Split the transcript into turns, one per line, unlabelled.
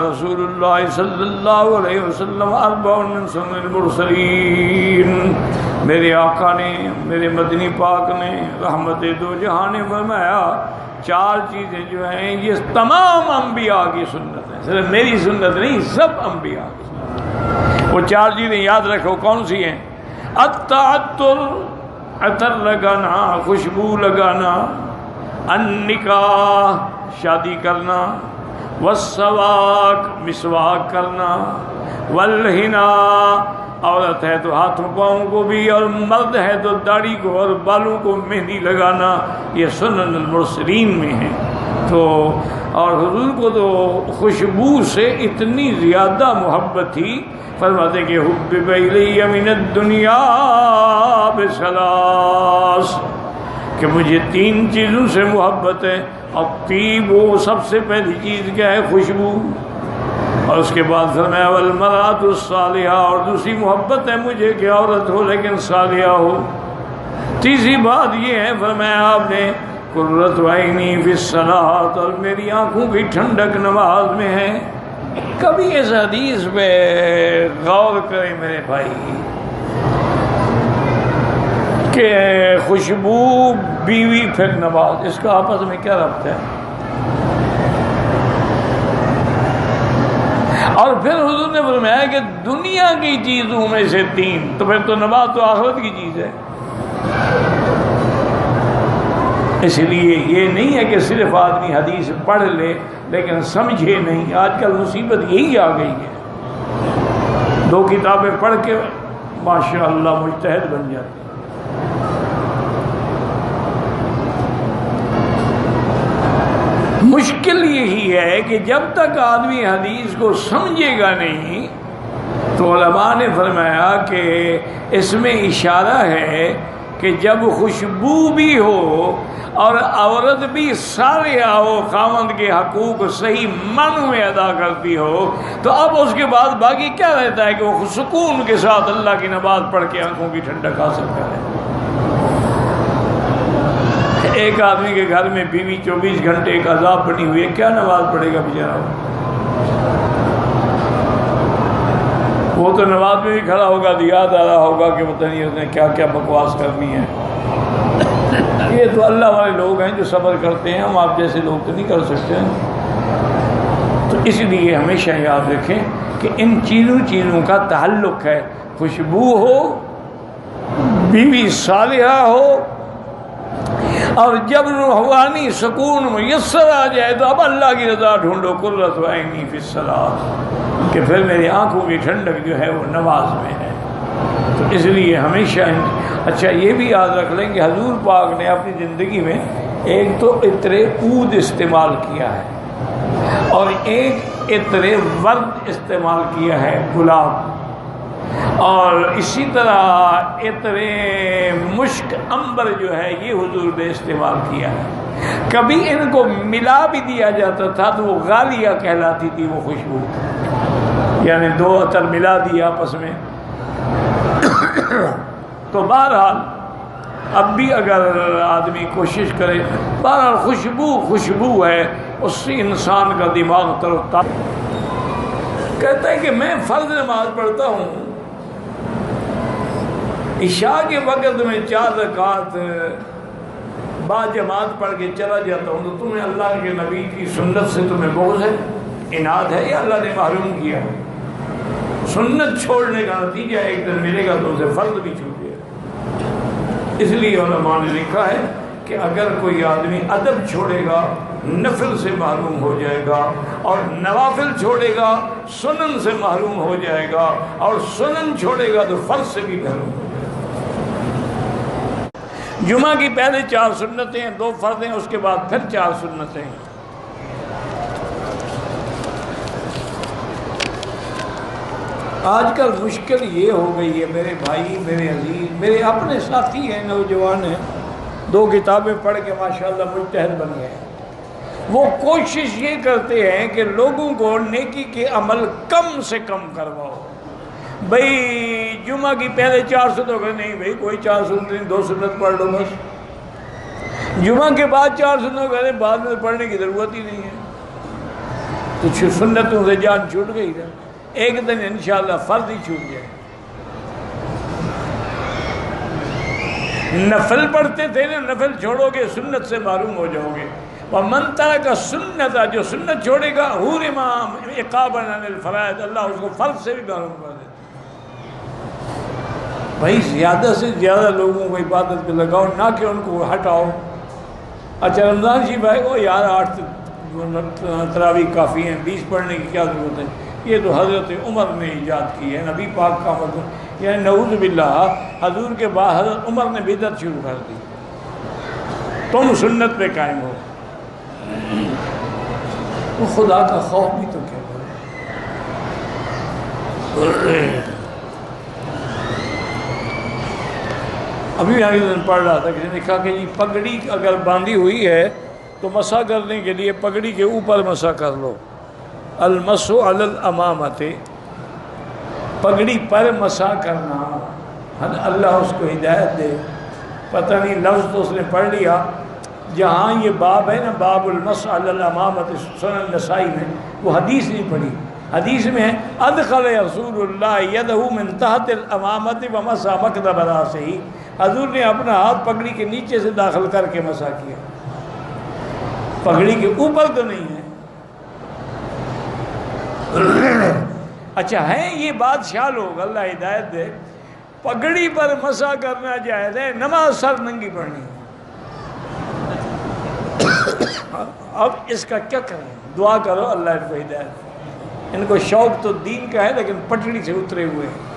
رسول اللہ صلی اللہ علیہ وسلم اربع من سنن المرسلین، میرے آقا نے، میرے مدنی پاک نے، رحمت دو جہاں نے فرمایا چار چیزیں جو ہیں یہ تمام انبیاء کی سنت ہیں، صرف میری سنت نہیں، سب انبیاء کی سنت۔ وہ چار چیزیں یاد رکھو کون سی ہیں؟ التعطر، عطر لگانا، خوشبو لگانا، النکاح، شادی کرنا، والسواک، مسواک کرنا، والحنا، عورت ہے تو ہاتھوں پاؤں کو بھی، اور مرد ہے تو داڑھی کو اور بالوں کو مہندی لگانا، یہ سنن المرسلین میں ہے۔ تو اور حضور کو تو خوشبو سے اتنی زیادہ محبت تھی، فرماتے کہ حبب الی من الدنیا بثلاث، کہ مجھے تین چیزوں سے محبت ہے۔ اور طیب، وہ سب سے پہلی چیز کیا ہے؟ خوشبو، اور اس کے بعد فرمایا والمرأۃ الصالحہ، اور دوسری محبت ہے مجھے کہ عورت ہو لیکن صالحہ ہو۔ تیسری بات یہ ہے فرمایا آپ نے قرۃ عینی فی الصلاۃ، اور میری آنکھوں کی ٹھنڈک نماز میں ہے۔ کبھی اس حدیث پہ غور کریں میرے بھائی کہ خوشبو، بیوی، پھر نماز، اس کا آپس میں کیا ربط ہے؟ اور پھر حضور نے فرمایا کہ دنیا کی چیزوں میں سے تین، تو پھر تو نماز تو آخرت کی چیز ہے۔ اس لیے یہ نہیں ہے کہ صرف آدمی حدیث پڑھ لے لیکن سمجھے نہیں۔ آج کل مصیبت یہی آ گئی ہے، دو کتابیں پڑھ کے ماشاء اللہ مجتہد بن جاتے ہیں۔ مشکل یہی ہے کہ جب تک آدمی حدیث کو سمجھے گا نہیں، تو علماء نے فرمایا کہ اس میں اشارہ ہے کہ جب خوشبو بھی ہو اور عورت بھی صالحہ ہو، خاوند کے حقوق صحیح معنوں میں ادا کرتی ہو، تو اب اس کے بعد باقی کیا رہتا ہے کہ وہ سکون کے ساتھ اللہ کی نماز پڑھ کے آنکھوں کی ٹھنڈک حاصل کرے۔ ایک آدمی کے گھر میں بیوی 24 گھنٹے ایک عذاب بنی ہوئی ہے، کیا نماز پڑھے گا بیچارہ؟ وہ تو نماز میں بھی کھڑا ہوگا تو یاد آ رہا ہوگا کہ پتہ نہیں اس نے کیا کیا بکواس کرنی ہے۔ یہ تو اللہ والے لوگ ہیں جو صبر کرتے ہیں، ہم آپ جیسے لوگ تو نہیں کر سکتے ہیں۔ تو اس لیے ہمیشہ یاد رکھیں کہ ان چیزوں کا تعلق ہے، خوشبو ہو، بیوی صالحہ ہو، اور جب روحانی سکون میسر آ جائے تو اب اللہ کی رضا ڈھونڈو، قرۃ عینی فی الصلاۃ، کہ پھر میری آنکھوں کی ٹھنڈک جو ہے وہ نماز میں ہے۔ تو اس لیے ہمیشہ اچھا یہ بھی یاد رکھ لیں کہ حضور پاک نے اپنی زندگی میں ایک تو عطر عود استعمال کیا ہے، اور ایک عطر ورد استعمال کیا ہے، گلاب، اور اسی طرح عطر مشک عنبر جو ہے یہ حضور نے استعمال کیا ہے۔ کبھی ان کو ملا بھی دیا جاتا تھا تو وہ غالیہ کہلاتی تھی وہ خوشبو، یعنی دو عطر ملا دیا آپس میں۔ تو بہرحال اب بھی اگر آدمی کوشش کرے، بہرحال خوشبو ہے، اس سے انسان کا دماغ تر و تازہ۔ کہتا ہے کہ میں فرض نماز پڑھتا ہوں، عشاء کے وقت میں 4 رکعت با جماعت پڑھ کے چلا جاتا ہوں، تو تمہیں اللہ کے نبی کی سنت سے تمہیں بغض ہے، اناد ہے، یا اللہ نے محروم کیا ہے؟ سنت چھوڑنے کا نتیجہ ایک دن ملے گا، تم سے فرض بھی چھوٹ گیا۔ اس لیے علماء نے لکھا ہے کہ اگر کوئی آدمی ادب چھوڑے گا نفل سے محروم ہو جائے گا، اور نوافل چھوڑے گا سنن سے محروم ہو جائے گا، اور سنن چھوڑے گا تو فرض سے بھی محروم ہو جائے گا۔ جمعہ کی پہلے 4 سنتیں، 2 فرض ہیں، اس کے بعد پھر 4 سنتیں۔ آج کل مشکل یہ ہو گئی ہے میرے بھائی، میرے عزیز، میرے اپنے ساتھی ہیں، نوجوان ہیں، 2 کتابیں پڑھ کے ماشاءاللہ مجتہد بن گئے ہیں۔ وہ کوشش یہ کرتے ہیں کہ لوگوں کو نیکی کے عمل کم سے کم کرواؤ۔ بھئی جمعہ کی پہلے 4 سنتوں کا نہیں، بھئی کوئی 4 سنت نہیں، 2 سنت پڑھ لو بس۔ جمعہ کے بعد 4 سنتوں کا بعد میں پڑھنے کی ضرورت ہی نہیں ہے۔ تو سنتوں سے جان چھوٹ گئی نا، ایک دن انشاءاللہ فرض ہی چھوٹ جائے۔ نفل پڑھتے تھے نا، نفل چھوڑو گے سنت سے معروم ہو جاؤ گے۔ وَمَن تَرَكَ السُّنَّةَ، جو سنت چھوڑے گا حُرِمَ عِقَابًا عَنِ الْفَرَائِض، اللہ اس کو فرض سے بھی معروم کر دیتا۔ بھائی زیادہ سے زیادہ لوگوں کو عبادت پہ لگاؤ، نہ کہ ان کو ہٹاؤ۔ اچھا رمضان شریف آئے گا یار 8 تراویح کافی ہیں، 20 پڑھنے کی کیا ضرورت ہے؟ یہ تو حضرت عمر نے ایجاد کی ہے، نبی پاک کا مطلب یعنی نعوذ باللہ حضور کے بعد حضرت عمر نے بدعت شروع کر دی، تم سنت پہ قائم ہو۔ تو خدا کا خوف بھی تو کیا کرے۔ ابھی آگے دن پڑھ رہا تھا، کسی نے کہا کہ جی پگڑی اگر باندھی ہوئی ہے تو مسح کرنے کے لیے پگڑی کے اوپر مسح کر لو۔ المسح علی الامامۃ، پگڑی پر مسح کرنا، اللہ اس کو ہدایت دے۔ پتہ نہیں لفظ تو اس نے پڑھ لیا، جہاں یہ باب ہے نا، باب المسح علی الامامۃ سنن نسائی میں، وہ حدیث نہیں پڑھی۔ حدیث میں ہے ادخل رسول اللہ یدہ من تحت الامامۃ ومسح مکدب راسہ، حضور نے اپنا ہاتھ پگڑی کے نیچے سے داخل کر کے مسح کیا، پگڑی کے اوپر تو نہیں ہے۔ اچھا ہے یہ بادشاہ لوگ، اللہ ہدایت دے، پگڑی پر مسح کرنا جائز ہے، نماز سر ننگی پڑھنی ہے۔ اب اس کا کیا کریں؟ دعا کرو اللہ ان کو ہدایت۔ ان کو شوق تو دین کا ہے لیکن پٹڑی سے اترے ہوئے ہیں۔